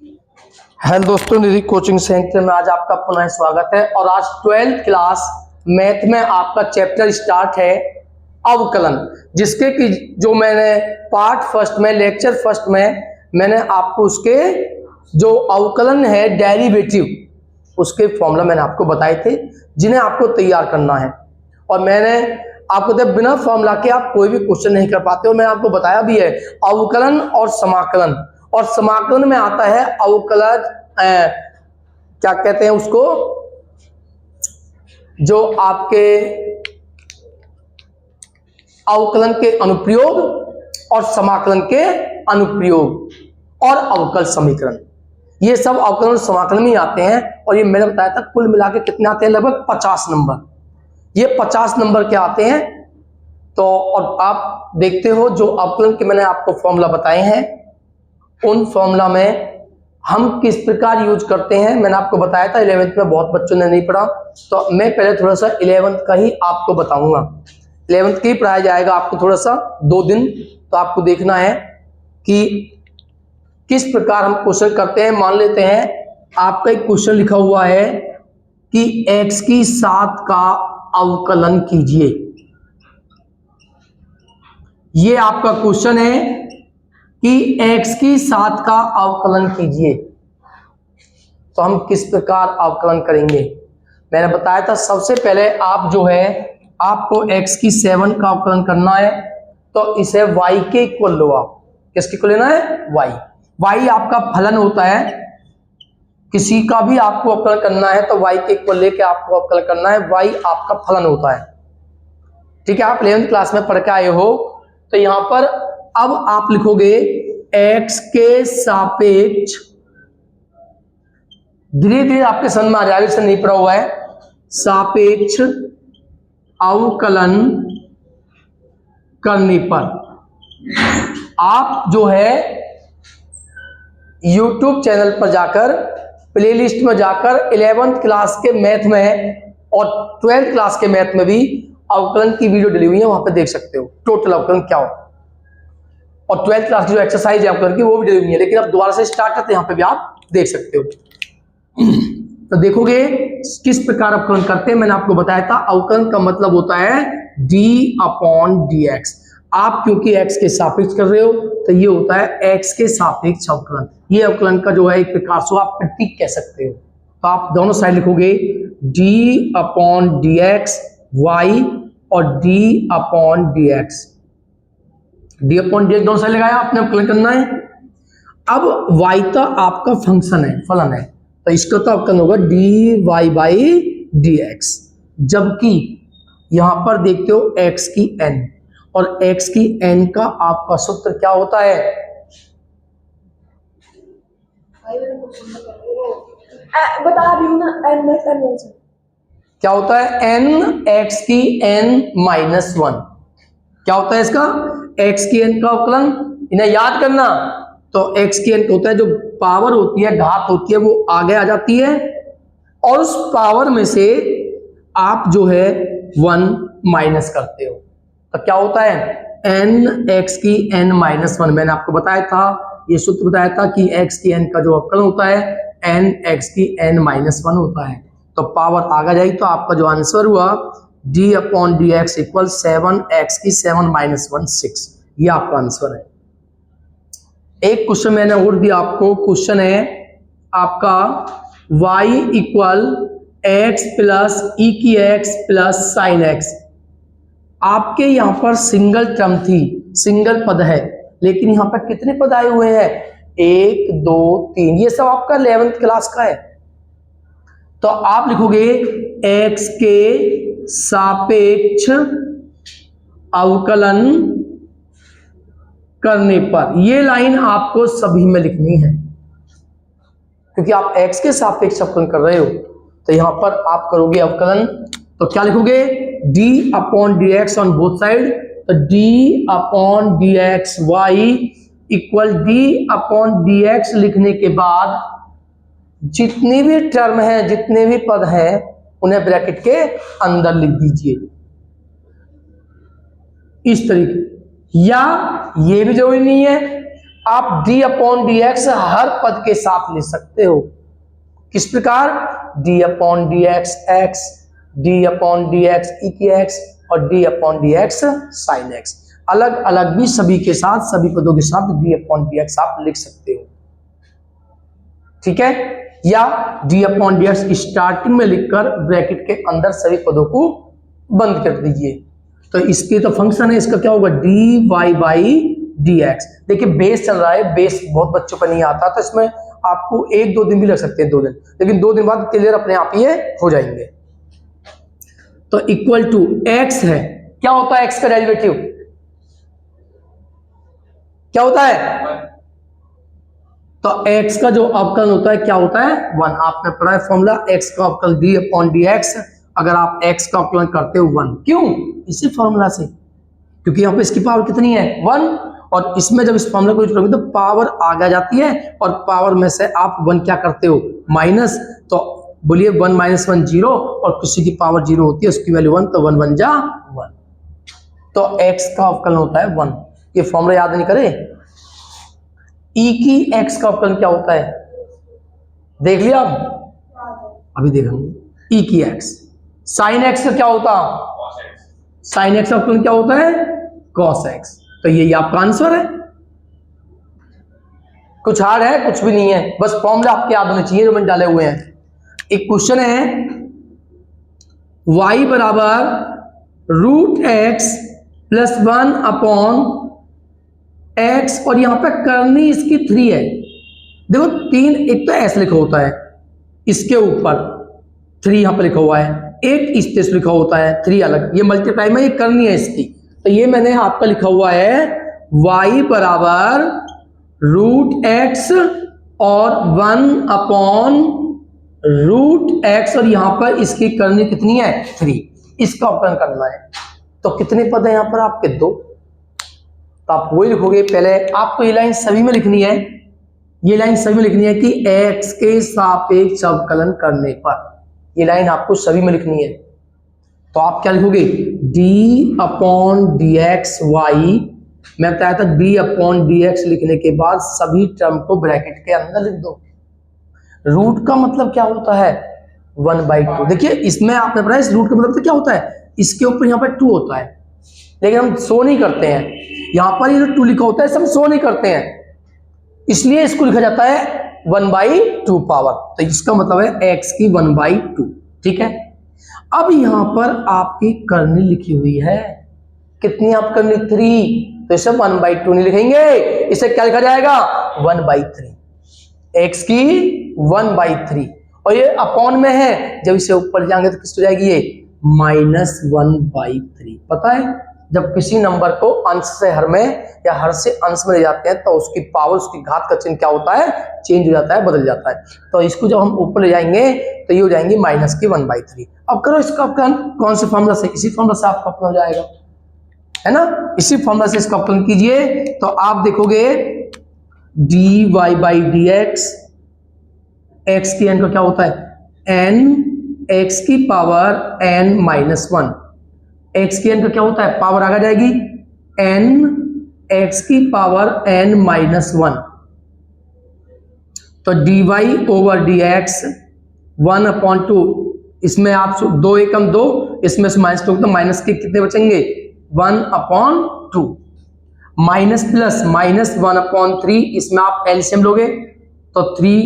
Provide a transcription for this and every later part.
Hello दोस्तों, निधि coaching centre में आज आपका पुनः स्वागत है। और आज 12th क्लास मैथ में आपका चैप्टर स्टार्ट है अवकलन, जिसके कि जो मैंने पार्ट फर्स्ट में लेक्चर फर्स्ट में मैंने आपको उसके जो अवकलन है डेरिवेटिव उसके फॉर्मूला मैंने आपको बताए थे, जिन्हें आपको तैयार करना है। और मैंने आपको तो बिना फॉर्मूला के आप कोई भी क्वेश्चन नहीं कर पाते हो। मैंने आपको बताया भी है अवकलन और समाकलन। और समाकलन में आता है अवकलन, क्या कहते हैं उसको, जो आपके अवकलन के अनुप्रयोग और समाकलन के अनुप्रयोग और अवकल समीकरण, ये सब अवकलन समाकलन में आते हैं। और ये मैंने बताया था कुल मिला के कितने आते हैं, लगभग 50 नंबर। ये 50 नंबर के आते हैं। तो और आप देखते हो जो अवकलन के मैंने आपको फॉर्मूला बताए हैं, उन फॉर्मूला में हम किस प्रकार यूज करते हैं मैंने आपको बताया था। 11th में बहुत बच्चों ने नहीं पढ़ा, तो मैं पहले थोड़ा सा 11th का ही आपको बताऊंगा। 11th का ही पढ़ाया जाएगा आपको थोड़ा सा 2 दिन। तो आपको देखना है कि किस प्रकार हम क्वेश्चन करते हैं। मान लेते हैं आपका एक क्वेश्चन लिखा हुआ है कि x की 7 का अवकलन कीजिए। ये आपका क्वेश्चन है कि x की 7 का अवकलन कीजिए। तो हम किस प्रकार अवकलन करेंगे मैंने बताया था। सबसे पहले आप जो है आपको x की 7 का अवकलन करना है, तो इसे y के इक्वल लो। आप किसके इक्वल लेना है, y आपका फलन होता है। किसी का भी आपको अवकलन करना है तो y के इक्वल लेके आपको अवकलन करना है। y आपका फलन होता है, ठीक है। आप 11th क्लास में पढ़ के आए हो। तो यहां पर अब आप लिखोगे x के सापेक्ष, धीरे धीरे आपके समझ में आ जाएगा, इससे नहीं पढ़ा हुआ है, सापेक्ष अवकलन करने पर आप जो है YouTube चैनल पर जाकर प्लेलिस्ट में जाकर 11th क्लास के मैथ में और 12th क्लास के मैथ में भी अवकलन की वीडियो डली हुई है, वहां पर देख सकते हो टोटल अवकलन क्या हो। और 12th क्लास की जो एक्सरसाइज है अवकलन की वो भी डली हुई है, लेकिन अब दोबारा से स्टार्ट करते हैं, यहाँ पे भी आप देख सकते हो। तो देखोगे किस प्रकार अवकलन करते हैं। मैंने आपको बताया था अवकलन का मतलब होता है d/dx। आप क्योंकि x के सापेक्ष कर रहे हो तो ये होता है x के सापेक्ष अवकलन। ये अवकलन का जो है एक प्रकार से आप प्रतीक कह सकते हो। तो आप दोनों साइड लिखोगे d/dx y और d/dx। d/dx दोनों साइड लगाया, आपने अवकलन करना है। अब y तो आपका फंक्शन है, फलन है, तो इसका तो अवकलन होगा dy/dx। जबकि यहां पर देखते हो x की n, और x की n का आपका सूत्र क्या होता है, बता रही हूं ना, क्या होता है, n x की n-1। क्या होता है इसका, x की n का अवकलन, इन्हें याद करना। तो x की n होता है जो पावर होती है, घात होती है, वो आगे आ जाती है और उस पावर में से आप जो है 1 माइनस करते हो। तो क्या होता है n x की n-1। मैंने आपको बताया था, ये सूत्र बताया था कि x की n का जो अवकलन होता है n x की n-1 होता है। तो पावर आगे जाएगी तो आपका जो आंसर हुआ d/dx इक्वल 7x की 7-1 6। ये आपका आंसर है। एक क्वेश्चन मैंने और दिया आपको, क्वेश्चन है आपका y equal x plus e की x प्लस साइन x। आपके यहां पर सिंगल टर्म थी, सिंगल पद है, लेकिन यहां पर कितने पद आए हुए हैं, 1 2 3। ये सब आपका 11th क्लास का है। तो आप लिखोगे x के सापेक्ष अवकलन करने पर। ये लाइन आपको सभी में लिखनी है, क्योंकि आप x के सापेक्ष अवकलन कर रहे हो। तो यहां पर आप करोगे अवकलन, तो क्या लिखोगे d/dx ऑन बोथ साइड। तो d/dx y इक्वल d/dx लिखने के बाद जितनी भी टर्म है, जितने भी पद हैं, उन्हें ब्रैकेट के अंदर लिख दीजिए इस तरीके। या ये भी जरूरी नहीं है, आप डी अपॉन डी एक्स हर पद के साथ ले सकते हो। किस प्रकार? D upon D x x, d upon D x e की एक्स और d upon D x sine x, अलग अलग भी सभी के साथ, सभी पदों के साथ डी अपॉन डी एक्स आप लिख सकते हो। ठीक है, या D upon D x starting में लिखकर ब्रैकेट के अंदर सभी पदों को बंद कर दीजिए। तो इसकी तो फंक्शन है, इसका क्या होगा? D Y by D X. देखिए बेस चल रहा है, बेस बहुत बच्चों को नहीं आता, तो इसमें आपको 1-2 दिन भी लग सकते हैं, 2 दिन, लेकिन 2 दिन बाद क्लियर अपने आप ये हो जाएंगे। तो इक्वल टू एक्स है, क्या होता है एक्स का डेरिवेटिव? क्या होता है? तो x का जो अवकलन होता है क्या होता है? 1। आपने पढ़ा है फॉर्मूला, x का अवकलन d अपॉन डी एक्स, अगर आप x का अवकलन करते हो 1, क्यों? इसी फॉर्मूला से, क्योंकि यहाँ पे इसकी पावर कितनी है? 1, और इसमें जब इस फॉर्मूला को यूज करोगे तो पावर आगे जाती है, और पावर में से आप 1 क्या करते हो? माइनस। तो बोलिए 1 - 1 0, और किसी की पावर 0 होती है, उसकी वैल्यू 1, तो 1 1 जा 1। तो x का अवकलन होता है 1। ये फॉर्मूला याद नहीं करे? e की x का अवकलन क्या होता है? देख लिया? अभी देखेंगे। e की x। साइन x का क्या होता? साइन x का अवकलन क्या होता है? cos x। तो ये आपका आंसर है। कुछ हार्ड है? कुछ भी नहीं है, बस फॉर्मूला आपके याद होने चाहिए जो मैंने डाले हुए हैं। एक क्वेश्चन है, y बराबर √x + 1 अपॉन x, और यहां पे करनी इसकी 3 है। देखो 3, एक तो ऐसे लिखा होता है, इसके ऊपर 3 यहां पर लिखा हुआ है, एक इस तरह से लिखा होता है 3 अलग, ये मल्टीप्लाई में ये करनी है इसकी। तो ये मैंने आपका लिखा हुआ है y बराबर √x और 1 अपॉन √x, और यहां पर इसकी करनी कितनी है? 3। इसका अवकलन करना है। तो कितने पद है यहां पर आपके? 2। तो आप वही लिखोगे। पहले आपको ये लाइन सभी में लिखनी है, ये लाइन सभी में लिखनी है कि x के सापेक्ष अवकलन करने पर, ये लाइन आपको सभी में लिखनी है। तो आप क्या लिखोगे? d upon D X Y. मैं बताया था d अपॉन डी एक्स लिखने के बाद सभी टर्म को ब्रैकेट के अंदर लिख दो। रूट का मतलब क्या होता है? 1/2। देखिए इसमें आपने पढ़ा, इस रूट का मतलब तो क्या होता है? इसके ऊपर यहाँ पर 2 होता है, लेकिन हम शो नहीं करते हैं। यहां पर ये जो 2 लिखा होता है हम शो नहीं करते हैं, इसलिए इसको लिखा जाता है 1/2 पावर। तो इसका मतलब है x की 1/2। ठीक है, अब यहां पर आपकी करनी लिखी हुई है, कितनी आप करनी? 3। तो इसे 1/2 नहीं लिखेंगे, इसे क्या लिखा जाएगा? 1/3। x की 1/3, और ये अपॉन में है, जब इसे ऊपर जाएंगे तो किस हो जाएगी? ये -1/3। पता है, जब किसी नंबर को अंश से हर में या हर से अंश में ले जाते हैं तो उसकी पावर, उसकी घात का चिन्ह क्या होता है? चेंज हो जाता है, बदल जाता है। तो इसको जब हम ऊपर ले जाएंगे तो ये हो जाएंगी -1/3। अब करो इसका अवकलन, कौन से फॉर्मूला से? इसी फॉर्मूला से आपका अवकलन हो जाएगा, है ना? इसी फॉर्मूला से इसका अवकलन कीजिए, तो आप देखोगे dy/dx, x की n का क्या होता है? n, x की पावर n-1। x की n का क्या होता है? पावर आगे जाएगी n, x की पावर n-1। तो dy/dx 1/2, इसमें आप 2 एकम 2, इसमें से -2, तो माइनस के कितने बचेंगे? 1/2। माइनस प्लस -1/3, इसमें आप एलसीएम लोगे तो 3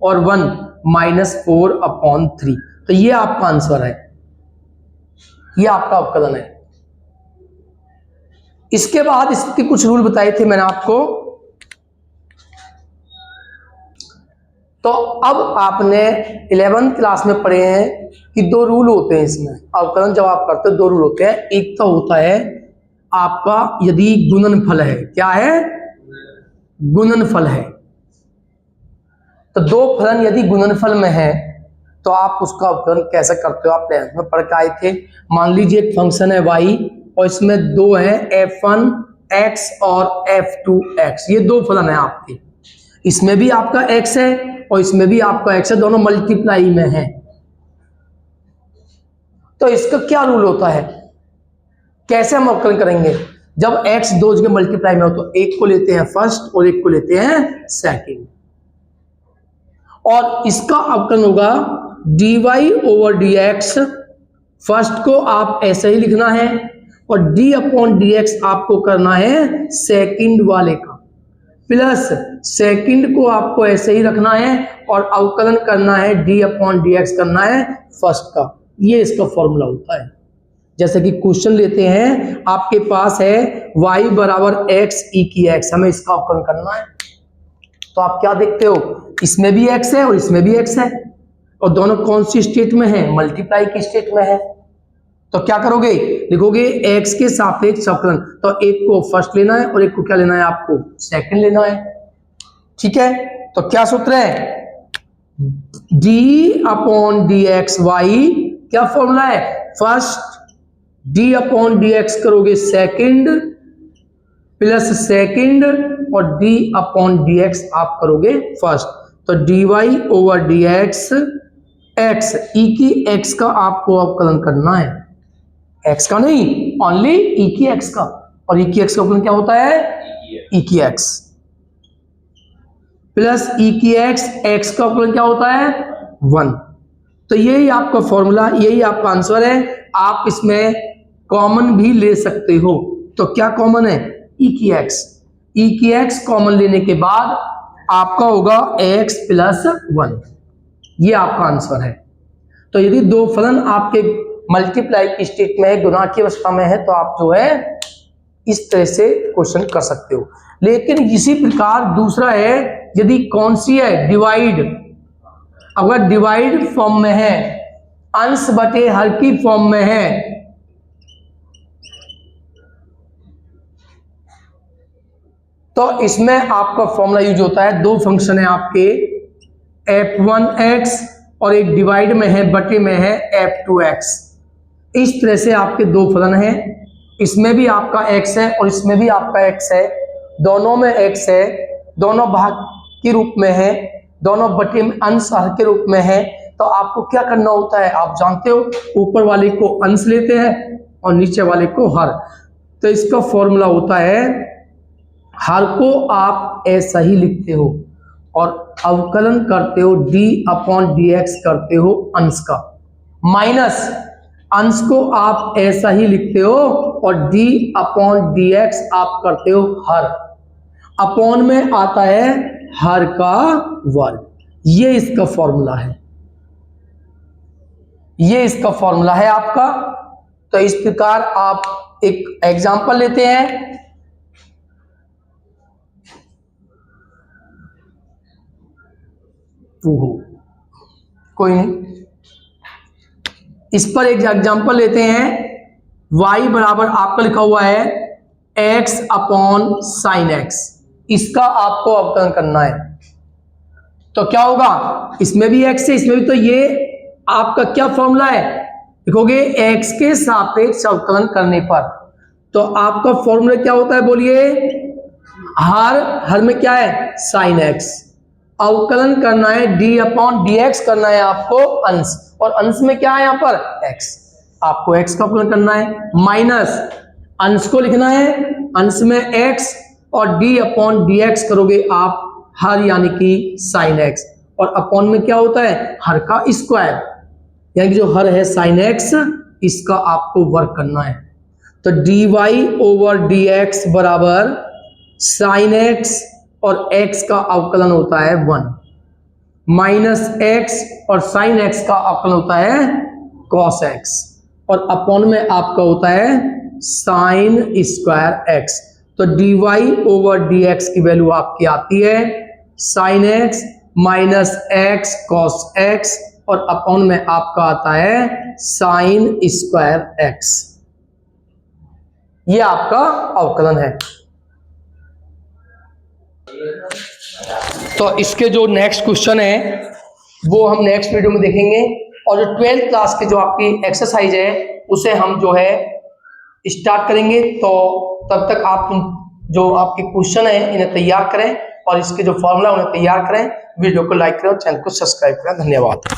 और 1 -4/3। तो ये आपका आंसर है, ये आपका अवकलन है। इसके बाद इसके कुछ रूल बताए थे मैंने आपको। तो अब आपने 11th क्लास में पढ़े हैं कि 2 रूल होते हैं इसमें, अवकलन जब आप करते हो 2 रूल होते हैं। एक तो होता है आपका यदि गुणनफल है, क्या है? गुणनफल है। तो 2 फलन यदि गुणनफल में है तो आप उसका अवकलन कैसे करते हो? आप 10th में पढ़ के आए थे। मान लीजिए एक फंक्शन है y और इसमें 2 है f1x और f2x, ये 2 फलन है आपके। इसमें भी आपका x है और इसमें भी आपका x है, दोनों मल्टीप्लाई में है। तो इसका क्या रूल होता है? कैसे हम अवकलन करेंगे? जब x दो जगह मल्टीप्लाई में हो तो एक को लेते हैं फर्स्ट और एक को लेते हैं सेकंड, और इसका अवकलन होगा dy ओवर dx। फर्स्ट को आप ऐसे ही लिखना है और d अपॉन dx आपको करना है सेकंड वाले का, प्लस सेकंड को आपको ऐसे ही रखना है और अवकलन करना है d अपॉन dx करना है फर्स्ट का। ये इसका फॉर्मूला होता है। जैसे कि क्वेश्चन लेते हैं, आपके पास है y बराबर x e की x, हमें इसका अवकलन करना है। तो आप क्या देखते हो, इसमें भी x है और इसमें भी x है, और दोनों कौन सी स्टेट में है, मल्टीप्लाई की स्टेट में है। तो क्या करोगे, लिखोगे x के सापेक्ष अवकलन, तो एक को फर्स्ट लेना है और एक को क्या लेना है, आपको सेकंड लेना है। ठीक है, तो क्या सूत्र है, d अपॉन dx y, क्या फॉर्मूला है, फर्स्ट d अपॉन dx करोगे सेकंड, प्लस सेकंड और d अपॉन dx आप करोगे फर्स्ट, तो dy over dx x e की x का आपको अवकलन करना है, x का नहीं, ओनली e की x का, और e की x का अवकलन क्या होता है, e की x प्लस e की x का अवकलन क्या होता है 1। तो यही आपका फॉर्मूला, यही आपका आंसर है। आप इसमें कॉमन भी ले सकते हो, तो क्या कॉमन है, e की x कॉमन लेने के बाद आपका होगा x प्लस 1, ये आपका आंसर है। तो यदि दो फलन आपके मल्टीप्लाई की स्टेट में है, गुणा की अवस्था में है, तो आप जो है इस तरह से क्वेश्चन कर सकते हो। लेकिन इसी प्रकार दूसरा है, यदि कौन सी है, डिवाइड, अगर डिवाइड फॉर्म में है, अंश बटे हर की फॉर्म में है, तो इसमें आपका फॉर्मूला यूज होता है, दो फंक्शन है आपके f1x और एक डिवाइड में है, बटे में है f2x। इस तरह से आपके दो फलन हैं, इसमें भी आपका x है और इसमें भी आपका x है, दोनों में x है, दोनों भाग के रूप में है, दोनों बटे में अंश हर के रूप में है। तो आपको क्या करना होता है, आप जानते हो, ऊपर वाले को अंश लेते हैं और नीचे वाले को हर। तो इसका फॉर्मूला होता है, हर को आप ऐसा ही लिखते हो और अवकलन करते हो d अपॉन dx करते हो अंश का, माइनस अंश को आप ऐसा ही लिखते हो और d अपॉन dx आप करते हो हर, अपॉन में आता है हर का वर्ग। ये इसका फॉर्मूला है, ये इसका फॉर्मूला है आपका। तो इस प्रकार आप एक एग्जांपल लेते हैं, कोई नहीं, इस पर एक एग्जांपल लेते हैं, y बराबर आपका लिखा हुआ है x अपॉन साइन x, इसका आपको अवकलन करना है। तो क्या होगा, इसमें भी x है, इसमें भी, तो ये आपका क्या फॉर्मूला है, लिखोगे x के सापेक्ष अवकलन करने पर। तो आपका फॉर्मूला क्या होता है, बोलिए, हर में क्या है, साइन x, अवकलन करना है d अपॉन dx करना है आपको अंश, और अंश में क्या है यहाँ पर x, आपको x का अवकलन करना है, माइनस अंश को लिखना है, अंश में x और d अपॉन dx करोगे आप हर यानी कि साइन x, और अपॉन में क्या होता है, हर का स्क्वायर, यानी कि जो हर है साइन x, इसका आपको वर्क करना है। तो dy ओवर dx बराबर साइन x और x का अवकलन होता है 1, माइनस x और साइन x का अवकलन होता है cos x, और अपॉन में आपका होता है साइन स्क्वायर x। तो dy ओवर dx की वैल्यू आपकी आती है sine x minus x cos x, और अपॉन में आपका आता है साइन स्क्वायर x। ये आपका अवकलन है। तो इसके जो नेक्स्ट क्वेश्चन है वो हम नेक्स्ट वीडियो में देखेंगे, और जो 12th क्लास की जो आपकी एक्सरसाइज है उसे हम जो है स्टार्ट करेंगे। तो तब तक आप जो आपके क्वेश्चन है इन्हें तैयार करें और इसके जो फॉर्मूला उन्हें तैयार करें। वीडियो को लाइक करें और चैनल को सब्सक्राइब करें। धन्यवाद।